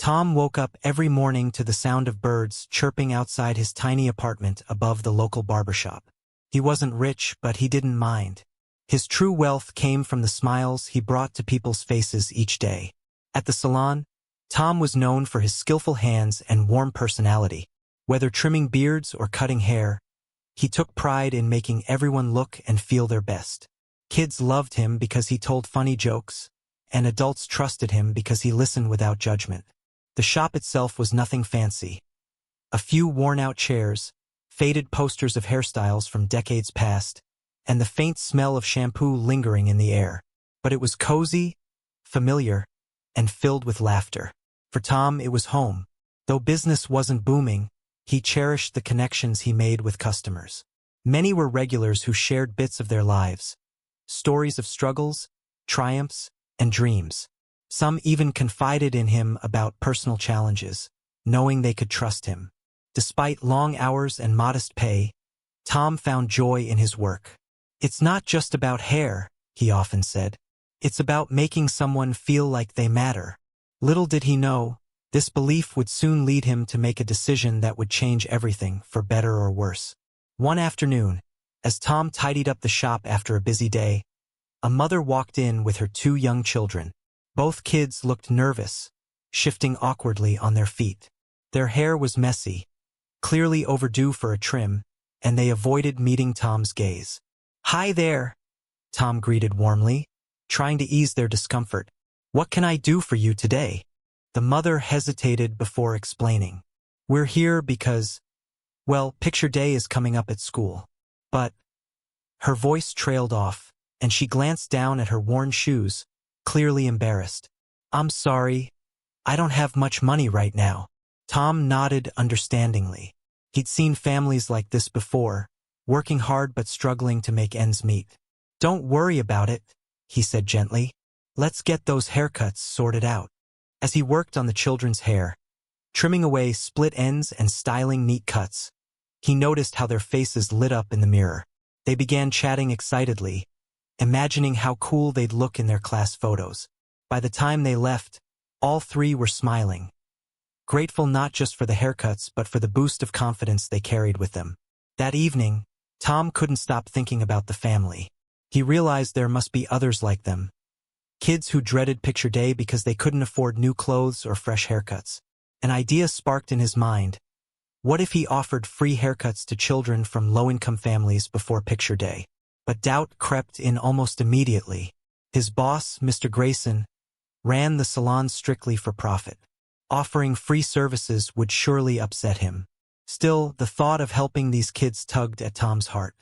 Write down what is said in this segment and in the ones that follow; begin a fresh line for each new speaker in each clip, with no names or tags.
Tom woke up every morning to the sound of birds chirping outside his tiny apartment above the local barbershop. He wasn't rich, but he didn't mind. His true wealth came from the smiles he brought to people's faces each day. At the salon, Tom was known for his skillful hands and warm personality. Whether trimming beards or cutting hair, he took pride in making everyone look and feel their best. Kids loved him because he told funny jokes, and adults trusted him because he listened without judgment. The shop itself was nothing fancy. A few worn-out chairs, faded posters of hairstyles from decades past, and the faint smell of shampoo lingering in the air. But it was cozy, familiar, and filled with laughter. For Tom, it was home. Though business wasn't booming, he cherished the connections he made with customers. Many were regulars who shared bits of their lives, stories of struggles, triumphs, and dreams. Some even confided in him about personal challenges, knowing they could trust him. Despite long hours and modest pay, Tom found joy in his work. "It's not just about hair," he often said. "It's about making someone feel like they matter." Little did he know, this belief would soon lead him to make a decision that would change everything, for better or worse. One afternoon, as Tom tidied up the shop after a busy day, a mother walked in with her 2 young children. Both kids looked nervous, shifting awkwardly on their feet. Their hair was messy, clearly overdue for a trim, and they avoided meeting Tom's gaze. "Hi there," Tom greeted warmly, trying to ease their discomfort. "What can I do for you today?" The mother hesitated before explaining. "We're here because, well, picture day is coming up at school." But her voice trailed off, and she glanced down at her worn shoes, clearly embarrassed. "I'm sorry, I don't have much money right now." Tom nodded understandingly. He'd seen families like this before, working hard but struggling to make ends meet. "Don't worry about it," he said gently. "Let's get those haircuts sorted out." As he worked on the children's hair, trimming away split ends and styling neat cuts, he noticed how their faces lit up in the mirror. They began chatting excitedly, imagining how cool they'd look in their class photos. By the time they left, all 3 were smiling, grateful not just for the haircuts but for the boost of confidence they carried with them. That evening, Tom couldn't stop thinking about the family. He realized there must be others like them. Kids who dreaded picture day because they couldn't afford new clothes or fresh haircuts. An idea sparked in his mind. What if he offered free haircuts to children from low-income families before picture day? But doubt crept in almost immediately. His boss, Mr. Grayson, ran the salon strictly for profit. Offering free services would surely upset him. Still, the thought of helping these kids tugged at Tom's heart.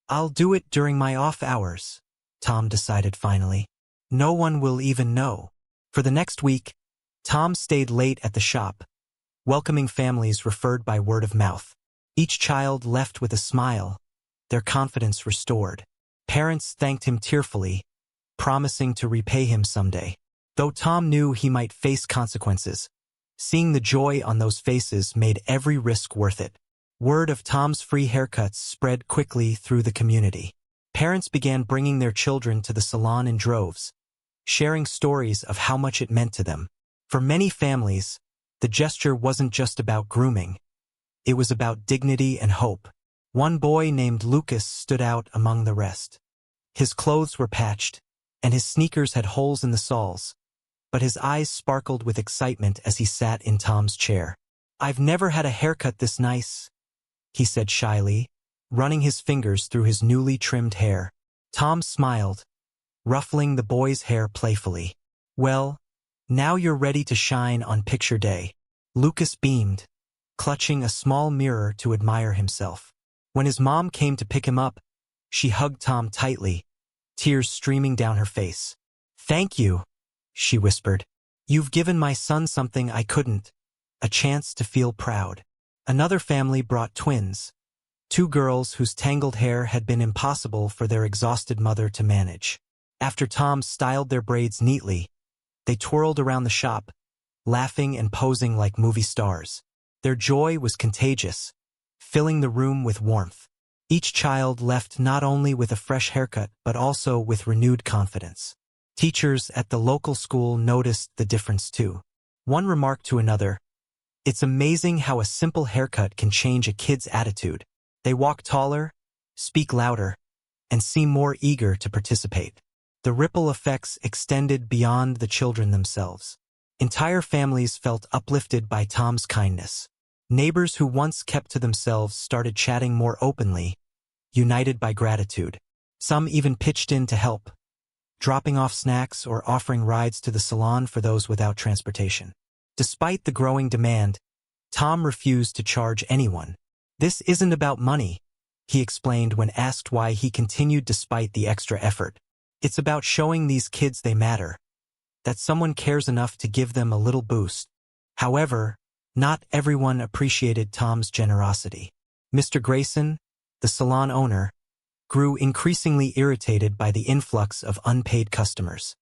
"I'll do it during my off hours," Tom decided finally. "No one will even know." For the next week, Tom stayed late at the shop, welcoming families referred by word of mouth. Each child left with a smile, their confidence restored. Parents thanked him tearfully, promising to repay him someday. Though Tom knew he might face consequences, seeing the joy on those faces made every risk worth it. Word of Tom's free haircuts spread quickly through the community. Parents began bringing their children to the salon in droves, sharing stories of how much it meant to them. For many families, the gesture wasn't just about grooming. It was about dignity and hope. One boy named Lucas stood out among the rest. His clothes were patched, and his sneakers had holes in the soles, but his eyes sparkled with excitement as he sat in Tom's chair. "I've never had a haircut this nice," he said shyly, running his fingers through his newly trimmed hair. Tom smiled, ruffling the boy's hair playfully. "Well, now you're ready to shine on picture day." Lucas beamed, clutching a small mirror to admire himself. When his mom came to pick him up, she hugged Tom tightly, tears streaming down her face. "Thank you," she whispered. "You've given my son something I couldn't, a chance to feel proud." Another family brought twins, 2 girls whose tangled hair had been impossible for their exhausted mother to manage. After Tom styled their braids neatly, they twirled around the shop, laughing and posing like movie stars. Their joy was contagious, filling the room with warmth. Each child left not only with a fresh haircut but also with renewed confidence. Teachers at the local school noticed the difference too. One remarked to another, "It's amazing how a simple haircut can change a kid's attitude. They walk taller, speak louder, and seem more eager to participate." The ripple effects extended beyond the children themselves. Entire families felt uplifted by Tom's kindness. Neighbors who once kept to themselves started chatting more openly, united by gratitude. Some even pitched in to help, dropping off snacks or offering rides to the salon for those without transportation. Despite the growing demand, Tom refused to charge anyone. "This isn't about money," he explained when asked why he continued despite the extra effort. "It's about showing these kids they matter, that someone cares enough to give them a little boost." However, not everyone appreciated Tom's generosity. Mr. Grayson, the salon owner, grew increasingly irritated by the influx of unpaid customers.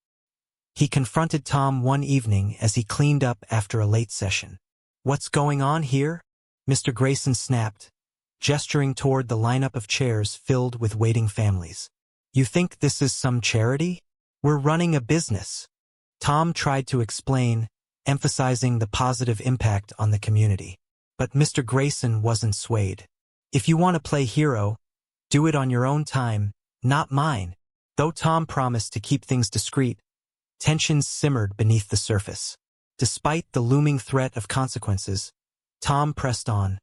He confronted Tom one evening as he cleaned up after a late session. "What's going on here?" Mr. Grayson snapped, gesturing toward the lineup of chairs filled with waiting families. "You think this is some charity? We're running a business." Tom tried to explain, emphasizing the positive impact on the community. But Mr. Grayson wasn't swayed. "If you want to play hero, do it on your own time, not mine." Though Tom promised to keep things discreet, tensions simmered beneath the surface. Despite the looming threat of consequences, Tom pressed on,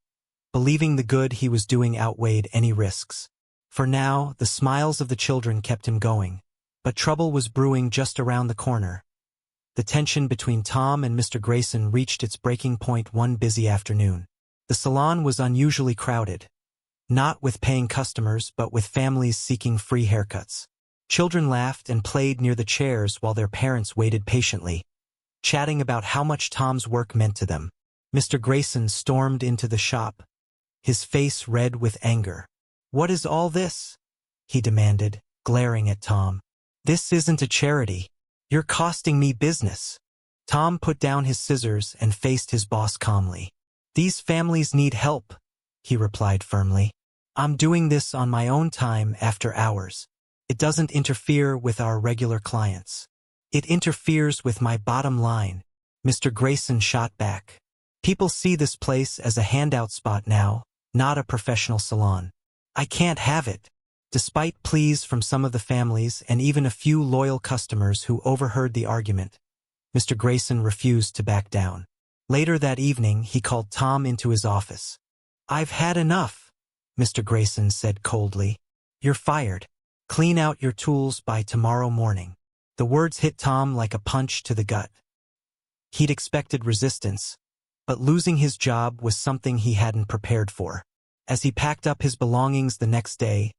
believing the good he was doing outweighed any risks. For now, the smiles of the children kept him going, but trouble was brewing just around the corner. The tension between Tom and Mr. Grayson reached its breaking point one busy afternoon. The salon was unusually crowded, not with paying customers but with families seeking free haircuts. Children laughed and played near the chairs while their parents waited patiently, chatting about how much Tom's work meant to them. Mr. Grayson stormed into the shop, his face red with anger. "What is all this?" he demanded, glaring at Tom. "This isn't a charity. You're costing me business." Tom put down his scissors and faced his boss calmly. "These families need help," he replied firmly. "I'm doing this on my own time after hours. It doesn't interfere with our regular clients. It interferes with my bottom line." Mr. Grayson shot back. "People see this place as a handout spot now, not a professional salon. I can't have it." Despite pleas from some of the families and even a few loyal customers who overheard the argument, Mr. Grayson refused to back down. Later that evening, he called Tom into his office. "I've had enough," Mr. Grayson said coldly. "You're fired. Clean out your tools by tomorrow morning." The words hit Tom like a punch to the gut. He'd expected resistance, but losing his job was something he hadn't prepared for. As he packed up his belongings the next day,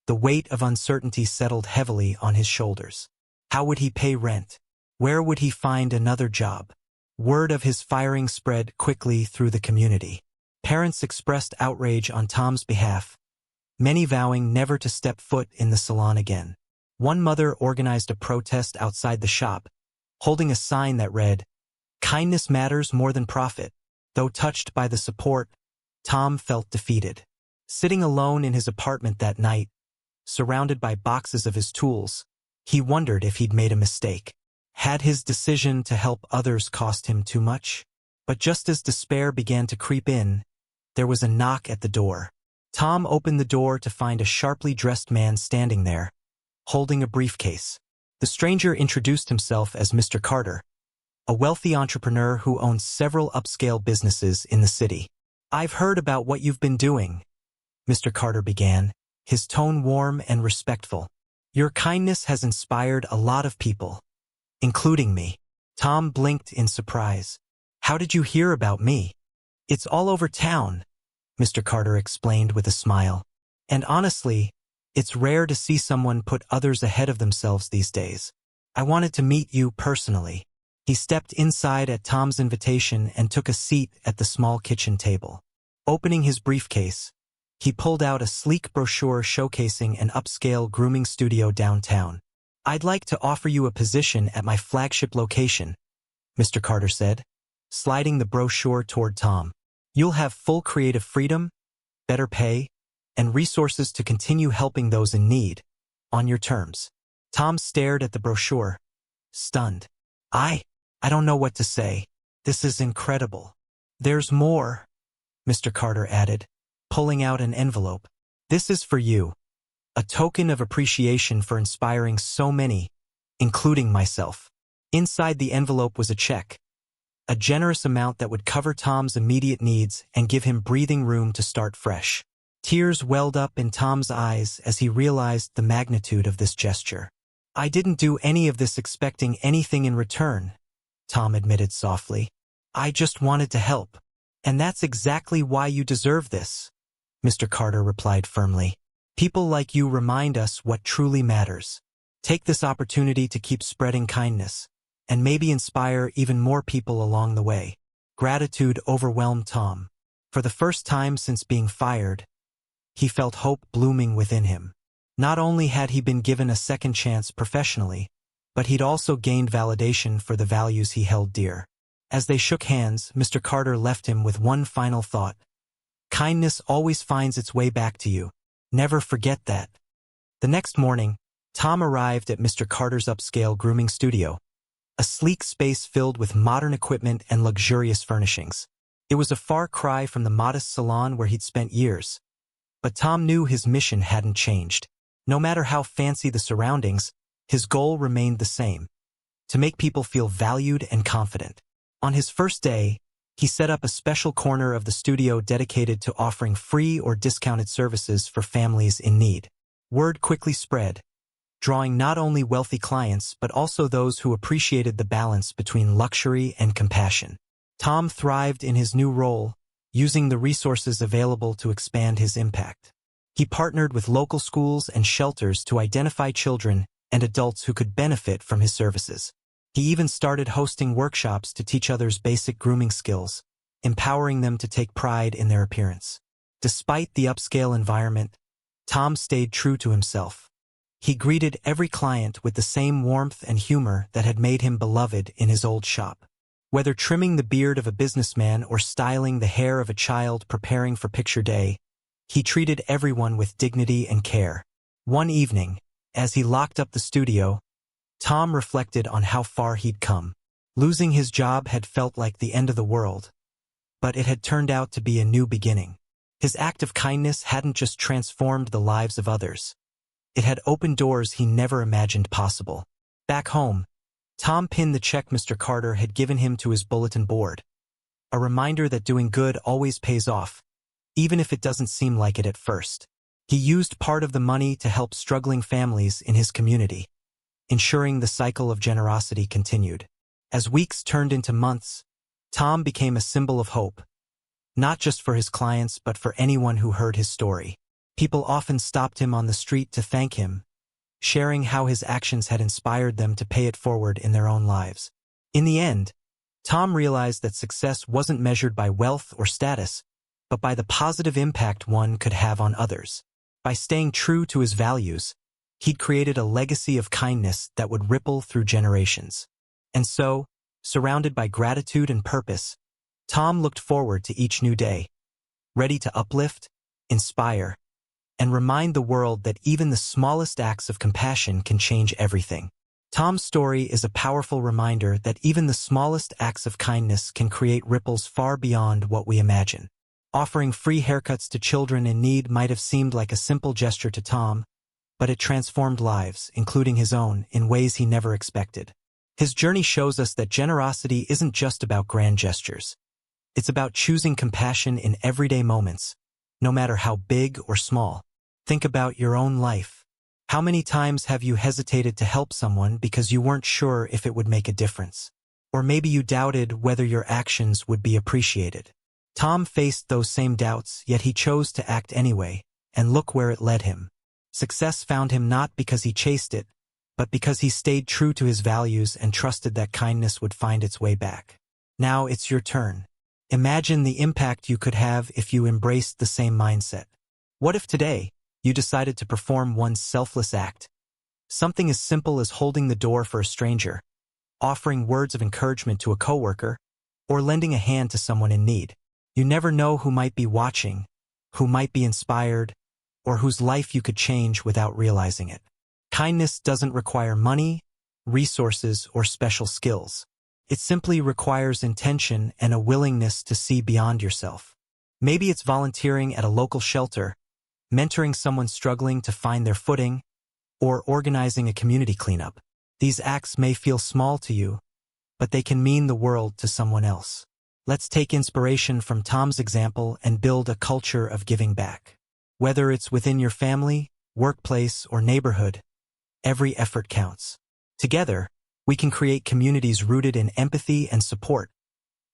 the weight of uncertainty settled heavily on his shoulders. How would he pay rent? Where would he find another job? Word of his firing spread quickly through the community. Parents expressed outrage on Tom's behalf, many vowing never to step foot in the salon again. One mother organized a protest outside the shop, holding a sign that read, "Kindness matters more than profit." Though touched by the support, Tom felt defeated. Sitting alone in his apartment that night, surrounded by boxes of his tools, he wondered if he'd made a mistake. Had his decision to help others cost him too much? But just as despair began to creep in, there was a knock at the door. Tom opened the door to find a sharply dressed man standing there, holding a briefcase. The stranger introduced himself as Mr. Carter, a wealthy entrepreneur who owns several upscale businesses in the city. "I've heard about what you've been doing," Mr. Carter began, his tone warm and respectful. "Your kindness has inspired a lot of people, including me." Tom blinked in surprise. "How did you hear about me?" "It's all over town," Mr. Carter explained with a smile. "And honestly, it's rare to see someone put others ahead of themselves these days. I wanted to meet you personally." He stepped inside at Tom's invitation and took a seat at the small kitchen table. Opening his briefcase, he pulled out a sleek brochure showcasing an upscale grooming studio downtown. "I'd like to offer you a position at my flagship location," Mr. Carter said, sliding the brochure toward Tom. "You'll have full creative freedom, better pay, and resources to continue helping those in need, on your terms." Tom stared at the brochure, stunned. I don't know what to say. This is incredible. There's more, Mr. Carter added, pulling out an envelope. This is for you, a token of appreciation for inspiring so many, including myself. Inside the envelope was a check, a generous amount that would cover Tom's immediate needs and give him breathing room to start fresh. Tears welled up in Tom's eyes as he realized the magnitude of this gesture. I didn't do any of this expecting anything in return, Tom admitted softly. I just wanted to help. And that's exactly why you deserve this, Mr. Carter replied firmly. People like you remind us what truly matters. Take this opportunity to keep spreading kindness, and maybe inspire even more people along the way. Gratitude overwhelmed Tom. For the first time since being fired, he felt hope blooming within him. Not only had he been given a second chance professionally, but he'd also gained validation for the values he held dear. As they shook hands, Mr. Carter left him with one final thought. Kindness always finds its way back to you. Never forget that. The next morning, Tom arrived at Mr. Carter's upscale grooming studio, a sleek space filled with modern equipment and luxurious furnishings. It was a far cry from the modest salon where he'd spent years. But Tom knew his mission hadn't changed. No matter how fancy the surroundings, his goal remained the same: to make people feel valued and confident. On his first day, he set up a special corner of the studio dedicated to offering free or discounted services for families in need. Word quickly spread, drawing not only wealthy clients but also those who appreciated the balance between luxury and compassion. Tom thrived in his new role, using the resources available to expand his impact. He partnered with local schools and shelters to identify children and adults who could benefit from his services. He even started hosting workshops to teach others basic grooming skills, empowering them to take pride in their appearance. Despite the upscale environment, Tom stayed true to himself. He greeted every client with the same warmth and humor that had made him beloved in his old shop. Whether trimming the beard of a businessman or styling the hair of a child preparing for picture day, he treated everyone with dignity and care. One evening, as he locked up the studio, Tom reflected on how far he'd come. Losing his job had felt like the end of the world, but it had turned out to be a new beginning. His act of kindness hadn't just transformed the lives of others. It had opened doors he never imagined possible. Back home, Tom pinned the check Mr. Carter had given him to his bulletin board, a reminder that doing good always pays off, even if it doesn't seem like it at first. He used part of the money to help struggling families in his community, ensuring the cycle of generosity continued. As weeks turned into months, Tom became a symbol of hope, not just for his clients but for anyone who heard his story. People often stopped him on the street to thank him, sharing how his actions had inspired them to pay it forward in their own lives. In the end, Tom realized that success wasn't measured by wealth or status, but by the positive impact one could have on others. By staying true to his values, he'd created a legacy of kindness that would ripple through generations. And so, surrounded by gratitude and purpose, Tom looked forward to each new day, ready to uplift, inspire, and remind the world that even the smallest acts of compassion can change everything. Tom's story is a powerful reminder that even the smallest acts of kindness can create ripples far beyond what we imagine. Offering free haircuts to children in need might have seemed like a simple gesture to Tom, but it transformed lives, including his own, in ways he never expected. His journey shows us that generosity isn't just about grand gestures. It's about choosing compassion in everyday moments, no matter how big or small. Think about your own life. How many times have you hesitated to help someone because you weren't sure if it would make a difference? Or maybe you doubted whether your actions would be appreciated. Tom faced those same doubts, yet he chose to act anyway, and look where it led him. Success found him not because he chased it, but because he stayed true to his values and trusted that kindness would find its way back. Now it's your turn. Imagine the impact you could have if you embraced the same mindset. What if today, you decided to perform one selfless act? Something as simple as holding the door for a stranger, offering words of encouragement to a coworker, or lending a hand to someone in need. You never know who might be watching, who might be inspired, or whose life you could change without realizing it. Kindness doesn't require money, resources, or special skills. It simply requires intention and a willingness to see beyond yourself. Maybe it's volunteering at a local shelter, mentoring someone struggling to find their footing, or organizing a community cleanup. These acts may feel small to you, but they can mean the world to someone else. Let's take inspiration from Tom's example and build a culture of giving back. Whether it's within your family, workplace, or neighborhood, every effort counts. Together, we can create communities rooted in empathy and support,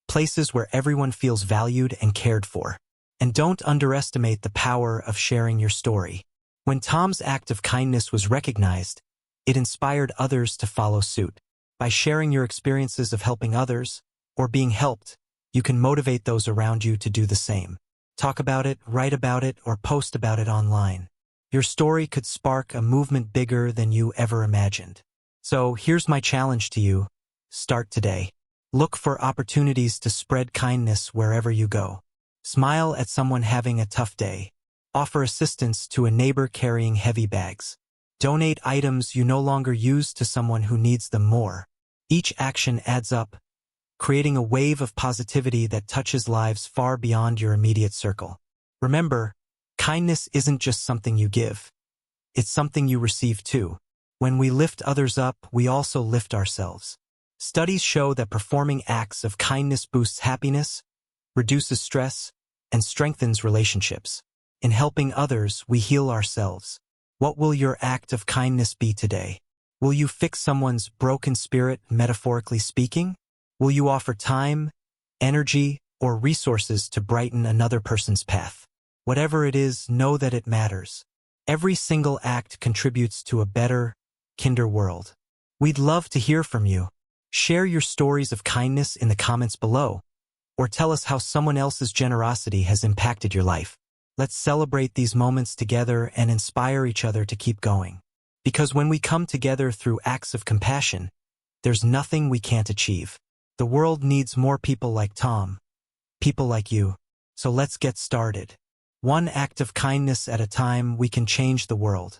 places where everyone feels valued and cared for. And don't underestimate the power of sharing your story. When Tom's act of kindness was recognized, it inspired others to follow suit. By sharing your experiences of helping others, or being helped, you can motivate those around you to do the same. Talk about it, write about it, or post about it online. Your story could spark a movement bigger than you ever imagined. So here's my challenge to you. Start today. Look for opportunities to spread kindness wherever you go. Smile at someone having a tough day. Offer assistance to a neighbor carrying heavy bags. Donate items you no longer use to someone who needs them more. Each action adds up, creating a wave of positivity that touches lives far beyond your immediate circle. Remember, kindness isn't just something you give. It's something you receive too. When we lift others up, we also lift ourselves. Studies show that performing acts of kindness boosts happiness, reduces stress, and strengthens relationships. In helping others, we heal ourselves. What will your act of kindness be today? Will you fix someone's broken spirit, metaphorically speaking? Will you offer time, energy, or resources to brighten another person's path? Whatever it is, know that it matters. Every single act contributes to a better, kinder world. We'd love to hear from you. Share your stories of kindness in the comments below, or tell us how someone else's generosity has impacted your life. Let's celebrate these moments together and inspire each other to keep going. Because when we come together through acts of compassion, there's nothing we can't achieve. The world needs more people like Tom, people like you. So let's get started. One act of kindness at a time, we can change the world.